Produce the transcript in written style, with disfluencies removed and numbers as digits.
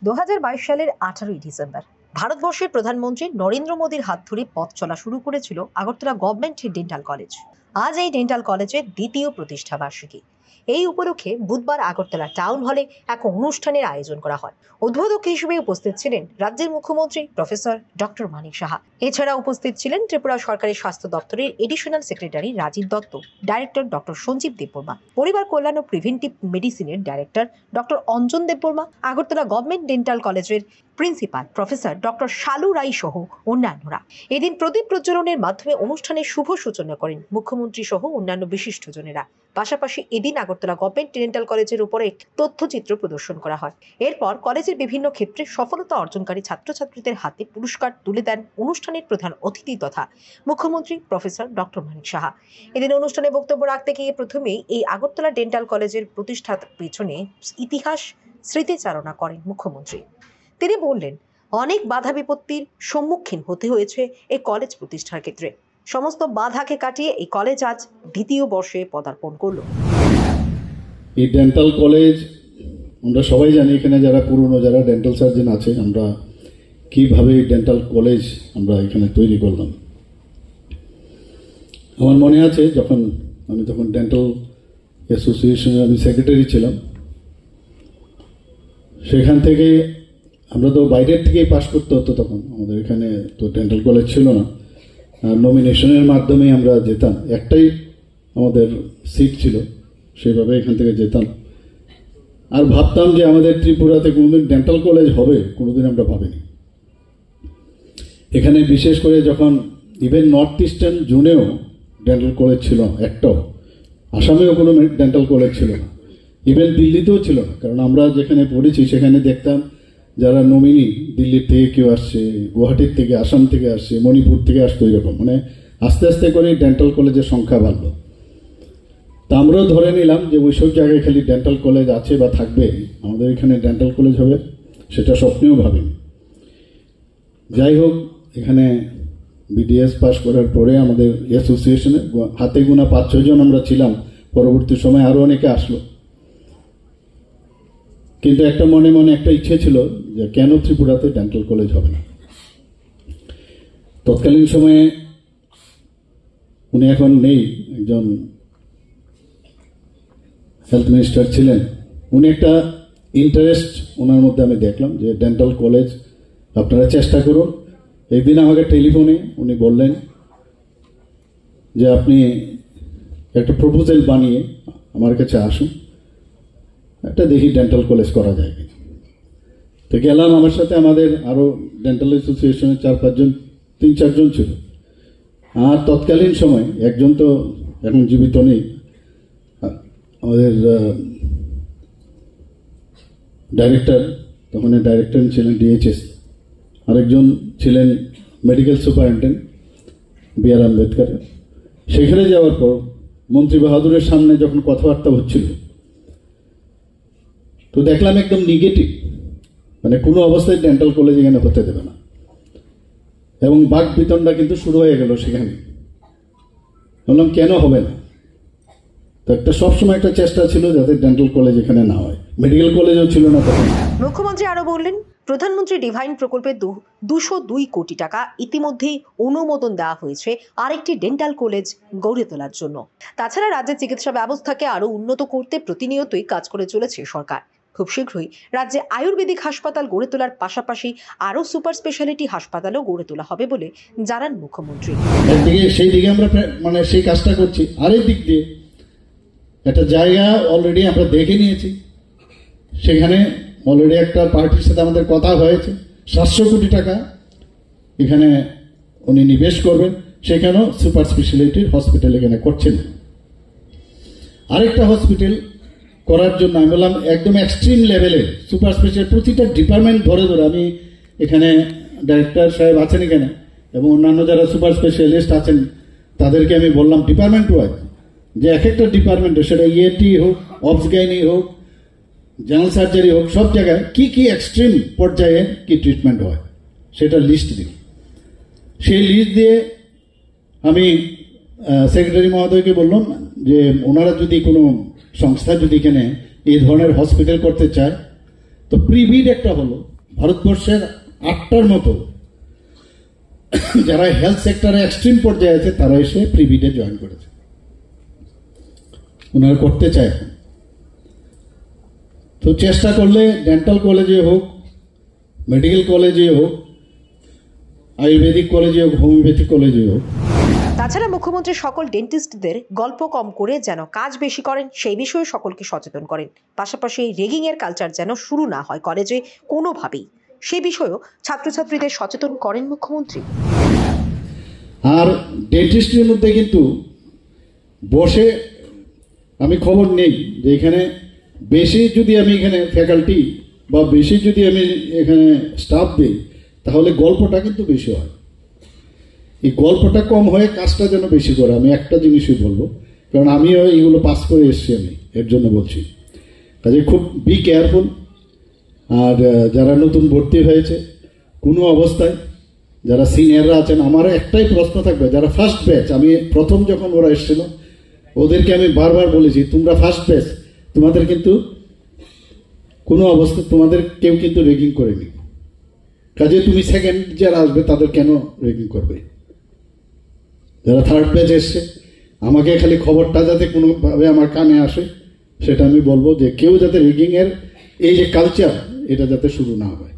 2022 সালের 18ই ডিসেম্বর ভারতবর্ষের প্রধানমন্ত্রী নরেন্দ্র মোদীর হাত ধরে পথ চলা শুরু করেছিল আগরতলা গভর্নমেন্ট ডেন্টাল কলেজ। আজ এই ডেন্টাল কলেজের দ্বিতীয় প্রতিষ্ঠা বার্ষিকী। এই উপলক্ষে বুধবার আগরতলা টাউন হলে এক অনুষ্ঠানের আয়োজন করা হয়। উদ্বোধক হিসেবে উপস্থিত ছিলেন রাজ্যের মুখ্যমন্ত্রী প্রফেসর ডক্টর মানিক সাহা। এছাড়া উপস্থিত ছিলেন ত্রিপুরা সরকারি স্বাস্থ্য দপ্তরের additional secretary Rajib Datta, director doctor Sanjib Debbarma, পরিবার কল্যাণ ও প্রিভেন্টিভ মেডিসিনের director doctor Anjan Debbarma, Agartala government dental কলেজের principal professor doctor Shalu Rai সহ অন্যান্যরা। এদিন প্রদীপ প্রজ্বলনের মাধ্যমে অনুষ্ঠানের শুভ সূচনা করেন মুখ্যমন্ত্রী সহ অন্যান্য বিশিষ্টজনেরা। পাশাপাশি এদিন আগরতলা গভর্নমেন্ট ডেন্টাল কলেজের উপরে একটি তথ্যচিত্র প্রদর্শন করা হয়। এরপর কলেজের বিভিন্ন ক্ষেত্রে সফলতা অর্জনকারী ছাত্রছাত্রীদের হাতে পুরস্কার তুলে দেন অনুষ্ঠানের প্রধান অতিথি তথা মুখ্যমন্ত্রী প্রফেসর ডক্টর মানিক সাহা। এদিন অনুষ্ঠানে বক্তব্য রাখতে গিয়ে প্রথমেই এই আগরতলা ডেন্টাল কলেজের প্রতিষ্ঠার পেছনে ইতিহাস স্মৃতিচারণা করেন মুখ্যমন্ত্রী। তিনি বললেন, অনেক বাধা বিপত্তির সম্মুখীন হতে হয়েছে এই কলেজ প্রতিষ্ঠার ক্ষেত্রে। সমস্ত বাধাকে কাটিয়ে এই কলেজ আজ দ্বিতীয় বর্ষে পদার্পণ করলো। এই ডেন্টাল কলেজ আমরা সবাই জানি, এখানে যারা পুরনো যারা ডেন্টাল সার্জন আছে, আমরা কিভাবে ডেন্টাল কলেজ আমরা এখানে তৈরি করলাম। আমার মনে আছে আমি তখন ডেন্টাল অ্যাসোসিয়েশনের আমি সেক্রেটারি ছিলাম। সেখান থেকে আমরা তো বাইরের থেকেই পাস করতে হতো, তখন আমাদের এখানে তো ডেন্টাল কলেজ ছিল না। আর নমিনেশনের মাধ্যমে আমরা যেতাম, একটাই আমাদের সিট ছিল, সেভাবে এখান থেকে যেতাম। আর ভাবতাম যে আমাদের ত্রিপুরাতে কোনোদিন ডেন্টাল কলেজ হবে, কোনোদিন আমরা ভাবিনি। এখানে বিশেষ করে যখন ইভেন নর্থ ইস্টার্ন জোনেও ডেন্টাল কলেজ ছিল না, একটাও। আসামেও কোনো ডেন্টাল কলেজ ছিল না, ইভেন দিল্লিতেও ছিল না। কারণ আমরা যেখানে পড়েছি সেখানে দেখতাম যারা নমিনি দিল্লির থেকে কেউ আসছে, গুয়াহাটির থেকে, আসাম থেকে আসছে, মণিপুর থেকে আসতো, এরকম মানে আস্তে আস্তে করে ডেন্টাল কলেজের সংখ্যা বাড়লো। তা আমরাও ধরে নিলাম যে ওইসব জায়গায় খালি ডেন্টাল কলেজ আছে বা থাকবে, আমাদের এখানে ডেন্টাল কলেজ হবে সেটা স্বপ্নেও ভাবিনি। যাই হোক, এখানে বিডিএস পাস করার পরে আমাদের অ্যাসোসিয়েশনে হাতে গোনা 5-6 জন আমরা ছিলাম। পরবর্তী সময় আরও অনেকে আসলো, কিন্তু একটা মনে মনে একটা ইচ্ছে ছিল যে কেন ত্রিপুরাতে ডেন্টাল কলেজ হবে না। তৎকালীন সময়ে উনি এখন নেই, একজন হেলথ মিনিস্টার ছিলেন। উনি একটা ইন্টারেস্ট ওনার মধ্যে আমি দেখলাম যে ডেন্টাল কলেজ আপনারা চেষ্টা করুন। একদিন আমাকে টেলিফোনে উনি বললেন যে আপনি একটা প্রপোজাল বানিয়ে আমার কাছে আসুন, একটা দেখি ডেন্টাল কলেজ করা যায় কিনা। তো গেলাম, আমার সাথে আমাদের আরও ডেন্টাল অ্যাসোসিয়েশনের 3-4 জন ছিল। আর তৎকালীন সময় একজন তো এখন জীবিত নেই, আমাদের ডাইরেক্টর, তখন ডাইরেক্টর ছিলেন ডিএইচএস, আরেকজন ছিলেন মেডিকেল সুপারিনটেন্ডেন্ট বি.আর. আম্বেদকর। সেখানে যাওয়ার পর মন্ত্রী বাহাদুরের সামনে যখন কথাবার্তা হচ্ছিল, তো দেখলাম একদম নেগেটিভ, মানে কোনো অবস্থায় ডেন্টাল কলেজ এখানে হতে দেবে না। এবং বাক বিতণ্ডা কিন্তু শুরু হয়ে গেল সেখানে। বললাম কেন হবে না? তো একটা সবসময় একটা চেষ্টা ছিল যাতে ডেন্টাল কলেজ এখানে না হয়, মেডিকেল কলেজও ছিল না তখন। মুখ্যমন্ত্রী আরো বললেন, প্রধানমন্ত্রী ডিভাইন প্রকল্পে 202 কোটি টাকা ইতিমধ্যেই অনুমোদন দেওয়া হয়েছে আরেকটি ডেন্টাল কলেজ গড়ে তোলার জন্য। তাছাড়া রাজ্যের চিকিৎসা ব্যবস্থাকে আরো উন্নত করতে প্রতিনিয়তই কাজ করে চলেছে সরকার। খুব শীঘ্রই রাজ্যে আয়ুর্বেদিক হাসপাতাল গড়ে তোলার পাশাপাশি আরো সুপার স্পেশালিটি হাসপাতালও গড়ে তোলা হবে বলে জানান মুখ্যমন্ত্রী। একদিকে সেই দিকে আমরা মানে সেই কাজটা করছি, আরেক দিক দিয়ে একটা জায়গা অলরেডি আমরা দেখে নিয়েছি। সেখানে অলরেডি একটা পার্টির সাথে আমাদের কথা হয়েছে, 700 কোটি টাকা এখানে উনি নিবেশ করবেন। সেখানেও সুপার স্পেশালিটির হসপিটাল এখানে করছেন। আরেকটা হসপিটাল করার জন্য আমি বললাম একদম এক্সট্রিম লেভেলে সুপার স্পেশাল প্রতিটা ডিপার্টমেন্ট ধরে আমি এখানে ডাইরেক্টর সাহেব আছেন এখানে এবং অন্যান্য যারা সুপার স্পেশালিস্ট আছেন তাদেরকে আমি বললাম ডিপার্টমেন্ট ওয়াইজ যে এক একটা ডিপার্টমেন্টে, সেটা ইএনটি হোক, অবসগাইনি হোক, জেনারেল সার্জারি হোক, সব জায়গায় কি কি এক্সট্রিম পর্যায়ে কি ট্রিটমেন্ট হয় সেটা লিস্ট দিই। সেই লিস্ট দিয়ে আমি সেক্রেটারি মহোদয়কে বললাম যে ওনারা যদি কোনো সংস্থা যদি এখানে এই ধরনের হসপিটাল করতে চায় তো প্রিবিড একটা হলো ভারতবর্ষের 8টার মতো যারা হেলথ সেক্টরে এক্সট্রিম পর্যায়ে আছে তারা এসে প্রিবিডে জয়েন করেছে, ওনারা করতে চায় এখন। তো চেষ্টা করলে ডেন্টাল কলেজে হোক, মেডিকেল কলেজে হোক, আয়ুর্বেদিক কলেজে হোক, হোমিওপ্যাথি কলেজে হোক। তাছাড়া মুখ্যমন্ত্রী সকল ডেন্টিস্টদের গল্প কম করে যেন কাজ বেশি করেন সেই বিষয়ে সকলকে সচেতন করেন। পাশাপাশি রেগিং এর কালচার যেন শুরু না হয় কলেজে কোনোভাবেই, সে বিষয়েও ছাত্রছাত্রীদের সচেতন করেন মুখ্যমন্ত্রী। আর ডেন্টিস্টের মধ্যে কিন্তু বসে আমি খবর নেই যে এখানে বেশি যদি আমি এখানে ফ্যাকাল্টি বা বেশি যদি আমি এখানে স্টাফ দিই তাহলে গল্পটা কিন্তু বেশি হয়। এই গল্পটা কম হয়ে কাজটা যেন বেশি করে, আমি একটা জিনিসই বলবো, কারণ আমিও এইগুলো পাস করে এসেছি, আমি এর জন্য বলছি। কাজে খুব বি কেয়ারফুল। আর যারা নতুন ভর্তি হয়েছে কোনো অবস্থায়, যারা সিনিয়ররা আছেন, আমার একটাই প্রশ্ন থাকবে, যারা ফার্স্ট ব্যাচ, আমি প্রথম যখন ওরা এসেছিল ওদেরকে আমি বারবার বলেছি, তোমরা ফার্স্ট ব্যাচ, তোমাদের কিন্তু কোনো অবস্থা তোমাদের কেউ কিন্তু রেগিং করেনি। কাজে তুমি সেকেন্ড যারা আসবে তাদের কেন রেগিং করবে? যারা থার্ড ব্যাচ এসছে, আমাকে খালি খবরটা যাতে কোনোভাবে আমার কানে আসে সেটা আমি বলবো, যে কেউ যাতে রেগিংয়ের এই যে কালচার এটা যাতে শুরু না হয়।